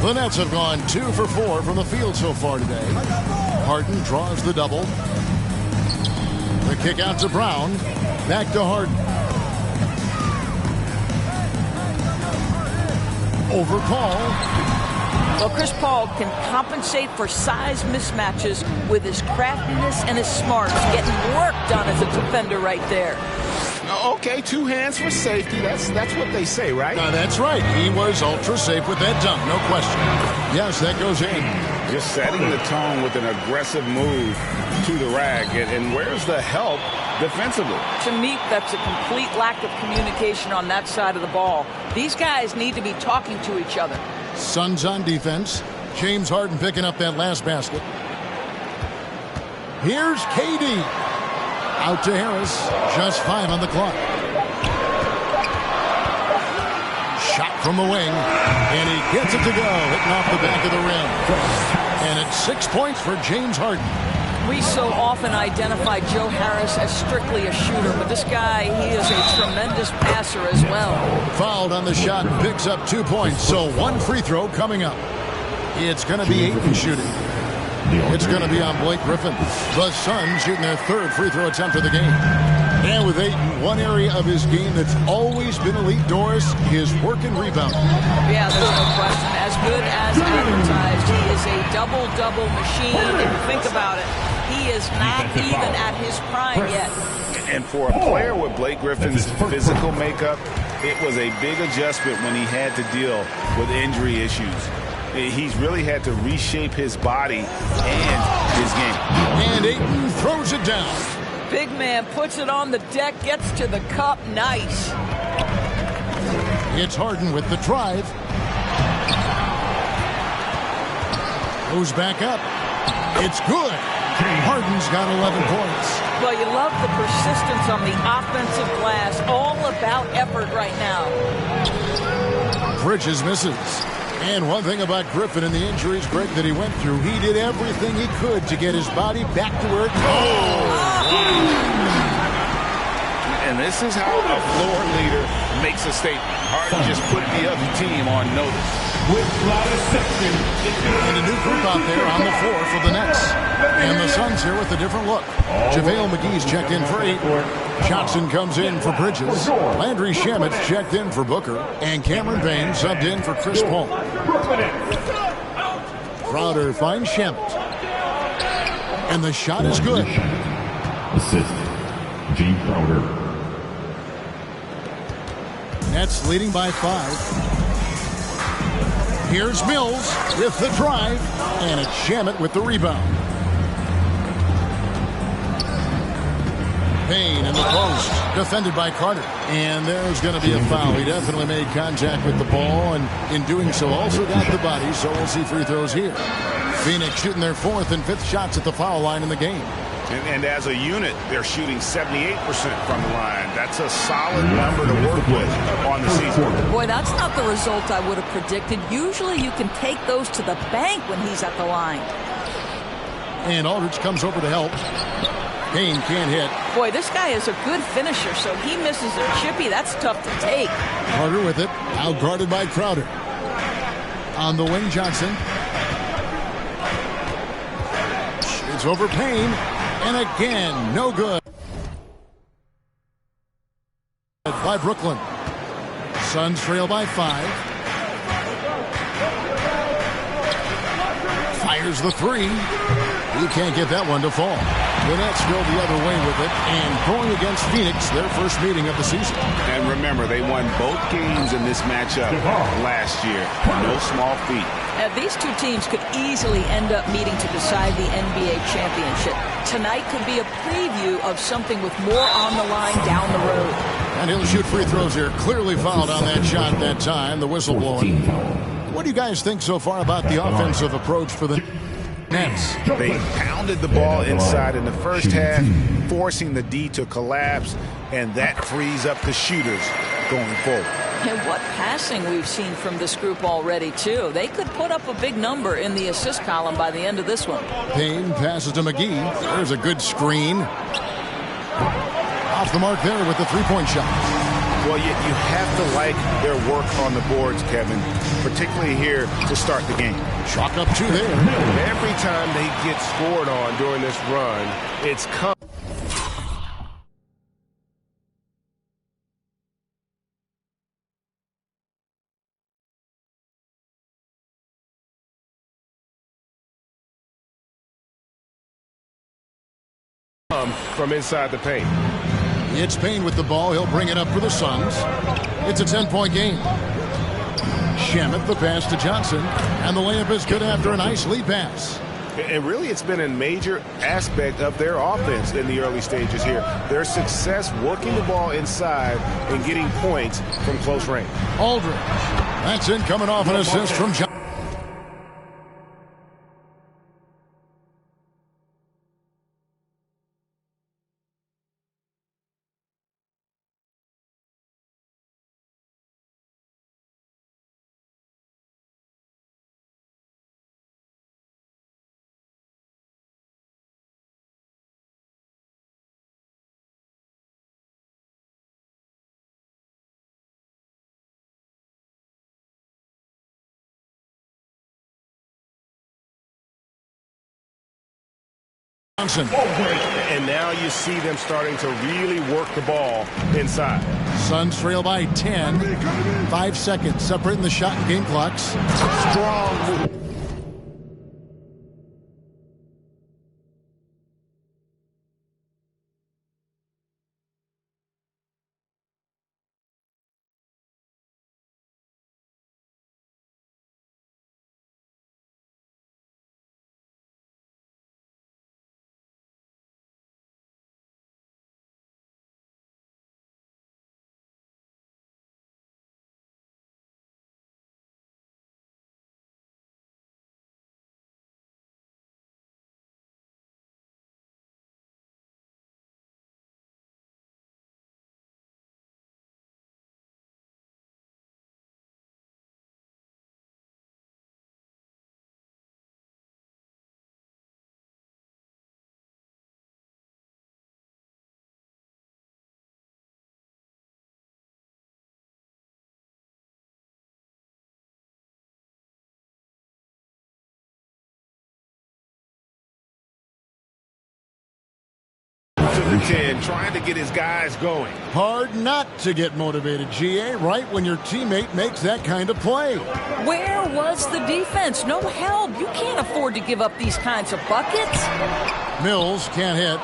The Nets have gone 2 for 4 from the field so far today. Harden draws the double. The kick out to Brown. Back to Harden. Over Paul. Well, Chris Paul can compensate for size mismatches with his craftiness and his smarts, getting work done as a defender right there. Okay, 2 hands for safety. That's what they say, right? That's right. He was ultra safe with that dunk, no question. Yes, that goes in. Just setting the tone with an aggressive move to the rack. And where's the help defensively? To me, that's a complete lack of communication on that side of the ball. These guys need to be talking to each other. Suns on defense. James Harden picking up that last basket. Here's KD. Out to Harris. Just 5 on the clock. Shot from the wing. And he gets it to go. Hitting off the back of the rim. And it's 6 points for James Harden. We so often identify Joe Harris as strictly a shooter, but this guy, he is a tremendous passer as well. Fouled on the shot and picks up 2 points. So 1 free throw coming up. It's going to be Ayton shooting. It's going to be on Blake Griffin. The Suns shooting their 3rd free throw attempt of the game. And with Ayton, one area of his game that's always been elite, Doris, is work and rebound. Yeah, there's no question. As good as advertised, he is a double-double machine. If you think about it, he is not even at his prime yet. And for a player with Blake Griffin's physical makeup, it was a big adjustment when he had to deal with injury issues. He's really had to reshape his body and his game. And Ayton throws it down. Big man puts it on the deck, gets to the cup. Nice. It's Harden with the drive. Goes back up. It's good. Harden's got 11 points. Well, you love the persistence on the offensive glass. All about effort right now. Bridges misses. And one thing about Griffin and the injuries, Greg, that he went through, he did everything he could to get his body back to where it And this is how a floor leader makes a statement. Harden just put the other team on notice. And a new group out there on the floor for the Nets. And the Suns here with a different look. JaVale McGee's checked in for 8. Johnson comes in for Bridges. Landry Shamit's checked in for Booker. And Cameron Payne subbed in for Chris Paul. Crowder finds Shamet. And the shot is good. Assist, Gene Crowder. Nets leading by 5. Here's Mills with the drive. And it's Shamet with the rebound. Payne in the post, defended by Carter. And there's going to be a foul. He definitely made contact with the ball, and in doing so also got the body, so we'll see free throws here. Phoenix shooting their 4th and 5th shots at the foul line in the game. And as a unit, they're shooting 78% from the line. That's a solid number to work with on the season. Boy, that's not the result I would have predicted. Usually you can take those to the bank when he's at the line. And Aldridge comes over to help. Payne can't hit. Boy, this guy is a good finisher, so he misses a chippy. That's tough to take. Carter with it, out guarded by Crowder. On the wing, Johnson. It's over Payne, and again, no good. By Brooklyn. Suns trail by 5. Fires the 3. He can't get that one to fall. The Nets go the other way with it, and going against Phoenix, their first meeting of the season. And remember, they won both games in this matchup last year. No small feat. These two teams could easily end up meeting to decide the NBA championship. Tonight could be a preview of something with more on the line down the road. And he'll shoot free throws here. Clearly fouled on that shot that time. The whistle blowing. What do you guys think so far about the offensive approach for the Nets? They pounded the ball inside in the first half, forcing the D to collapse, and that frees up the shooters going forward. And what passing we've seen from this group already, too. They could put up a big number in the assist column by the end of this one. Payne passes to McGee. There's a good screen. Off the mark there with the 3-point shot. Well, you have to like their work on the boards, Kevin, particularly here to start the game. Chalk up 2 there. Every time they get scored on during this run, it's come. From inside the paint. It's Payne with the ball. He'll bring it up for the Suns. It's a 10-point game. Shamet the pass to Johnson, and the layup is good after a nice lead pass. And really, it's been a major aspect of their offense in the early stages here. Their success working the ball inside and getting points from close range. Aldridge. That's in, coming off an assist from Johnson. And now you see them starting to really work the ball inside. Suns trail by 10. 5 seconds separating the shot and game clocks. Strong move. To the 10, trying to get his guys going. Hard not to get motivated, GA, right when your teammate makes that kind of play. Where was the defense? No help. You can't afford to give up these kinds of buckets. Mills can't hit.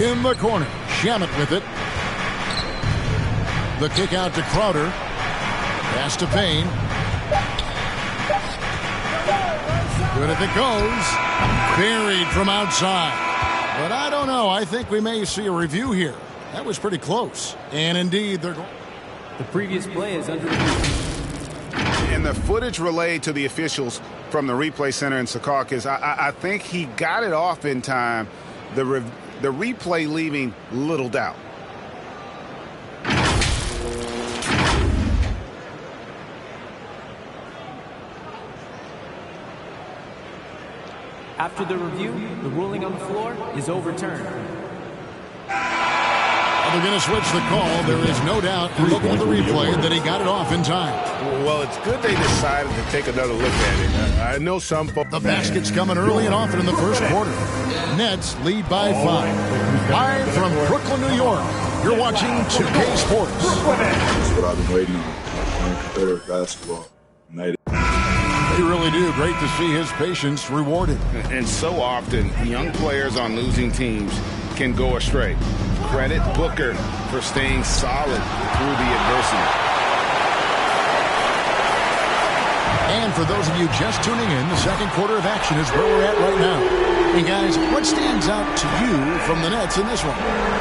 In the corner, Shamet with it. The kick out to Crowder. Pass to Payne. Good if it goes. Buried from outside. But I don't know. I think we may see a review here. That was pretty close. And indeed, they're going. The previous play is under review. And the footage relayed to the officials from the replay center in Secaucus, I think he got it off in time. The replay leaving little doubt. After the review, the ruling on the floor is overturned. They're going to switch the call. There is no doubt, looking at the replay, that he got it off in time. Well, it's good they decided to take another look at it. I know some folks. The basket's coming early and often in the first quarter. Nets lead by 5. Live from Brooklyn, New York. You're watching 2K Sports. That's what I've been waiting on. Playing competitive basketball. They really do. Great to see his patience rewarded. And so often, young players on losing teams can go astray. Credit Booker for staying solid through the adversity. And for those of you just tuning in, the second quarter of action is where we're at right now. And guys, what stands out to you from the Nets in this one?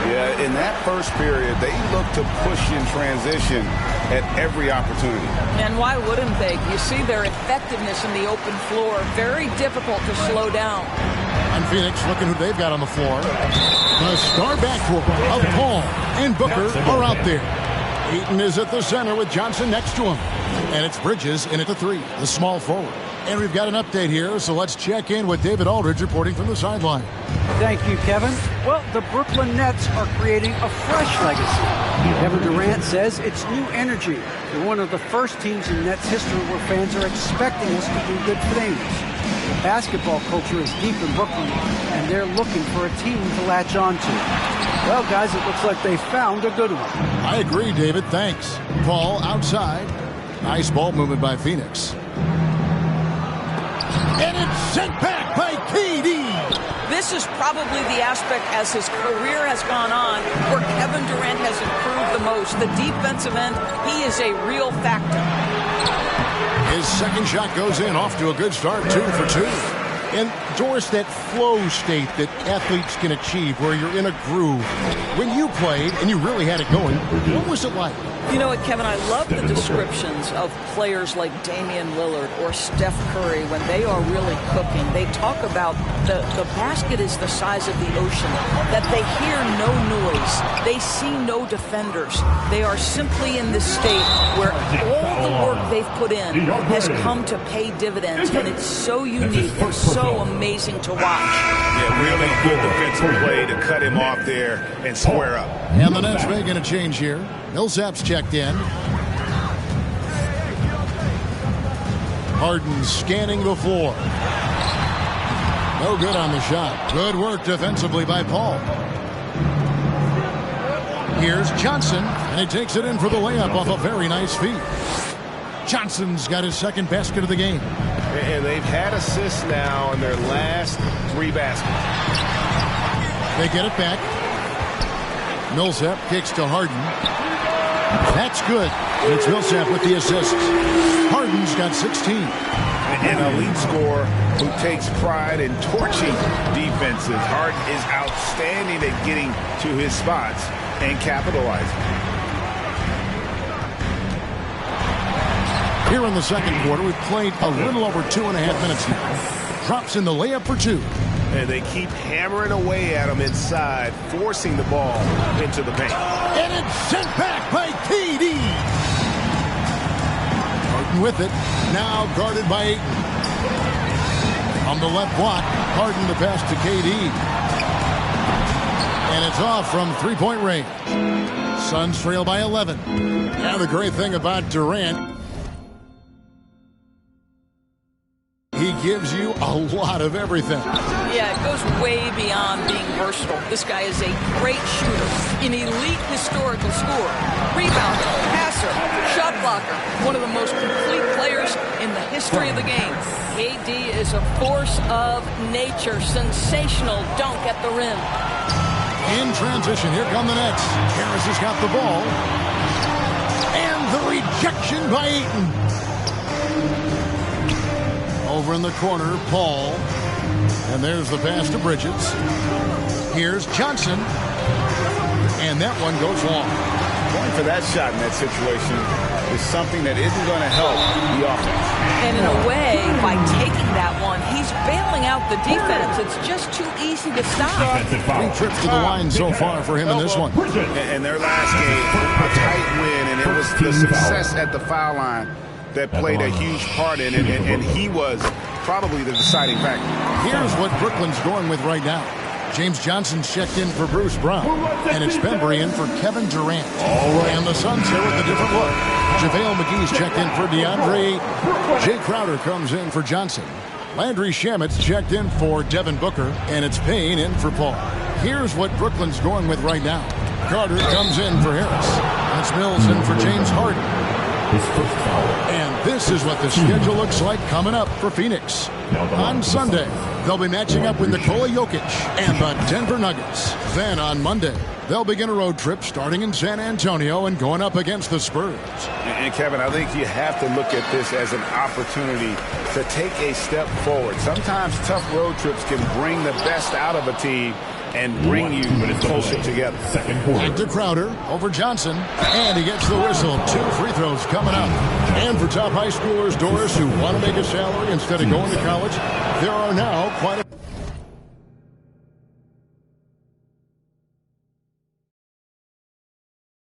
Yeah, in that first period, they looked to push in transition at every opportunity. And why wouldn't they? You see their effectiveness in the open floor. Very difficult to slow down. And Phoenix looking who they've got on the floor. The star backcourt of Paul and Booker are out there. Ayton is at the center with Johnson next to him. And it's Bridges in at the 3, the small forward. And we've got an update here, so let's check in with David Aldridge reporting from the sideline. Thank you, Kevin. Well, the Brooklyn Nets are creating a fresh legacy. Kevin Durant says it's new energy. They're one of the first teams in Nets history where fans are expecting us to do good things. The basketball culture is deep in Brooklyn, and they're looking for a team to latch on to. Well, guys, it looks like they found a good one. I agree, David. Thanks. Paul outside. Nice ball movement by Phoenix. And it's sent back by KD. This is probably the aspect as his career has gone on where Kevin Durant has improved the most. The defensive end, he is a real factor. His second shot goes in, off to a good start, 2 for 2. And Doris, that flow state that athletes can achieve where you're in a groove. When you played and you really had it going, what was it like? You know what, Kevin, I love the descriptions of players like Damian Lillard or Steph Curry when they are really cooking. They talk about the basket is the size of the ocean, that they hear no noise, they see no defenders. They are simply in this state where all the work they've put in has come to pay dividends, and it's so unique and so amazing to watch. Yeah, really good defensive play to cut him off there and square up. And the Nets making a change here. Millsap's checked in. Harden scanning the floor. No good on the shot. Good work defensively by Paul. Here's Johnson, and he takes it in for the layup off a very nice feed. Johnson's got his second basket of the game. And they've had assists now in their last 3 baskets. They get it back. Millsap kicks to Harden. That's good. And it's Millsap with the assist. Harden's got 16. An elite scorer who takes pride in torching defenses. Harden is outstanding at getting to his spots and capitalizing. Here in the second quarter, we've played a little over 2.5 minutes now. Drops in the layup for 2. And they keep hammering away at him inside, forcing the ball into the paint. And it's sent back by KD. Harden with it. Now guarded by Ayton. On the left block, Harden to pass to KD. And it's off from three-point range. Suns trail by 11. Now the great thing about Durant, he gives you a lot of everything. Yeah, it goes way beyond being versatile. This guy is a great shooter, an elite historical scorer, rebounder, passer, shot blocker, one of the most complete players in the history of the game. KD is a force of nature, sensational dunk at the rim. In transition, here come the Nets. Harris has got the ball. And the rejection by Ayton. Over in the corner, Paul. And there's the pass to Bridges. Here's Johnson. And that one goes long. Going for that shot in that situation is something that isn't going to help the offense. And in a way, by taking that one, he's bailing out the defense. It's just too easy to stop. 3 trips to the line so far for him in this one. And their last game, a tight win, and it was the success at the foul line that played a huge part in it, and he was probably the deciding factor. Here's what Brooklyn's going with right now. James Johnson's checked in for Bruce Brown, and it's Bembry in for Kevin Durant. And the Suns here with a different look. JaVale McGee's checked in for DeAndre Ayton. Jay Crowder comes in for Johnson. Landry Shamit's checked in for Devin Booker, and it's Payne in for Paul. Here's what Brooklyn's going with right now. Carter comes in for Harris. That's Mills in for James Harden. And this is what the schedule looks like coming up for Phoenix. On Sunday, they'll be matching up with Nikola Jokic and the Denver Nuggets. Then on Monday, they'll begin a road trip starting in San Antonio and going up against the Spurs. And Kevin, I think you have to look at this as an opportunity to take a step forward. Sometimes tough road trips can bring the best out of a team and bring you closer together. Back to Crowder over Johnson, and he gets the whistle. 2 free throws coming up. And for top high schoolers, Doris, who want to make a salary instead of going to college, there are now quite a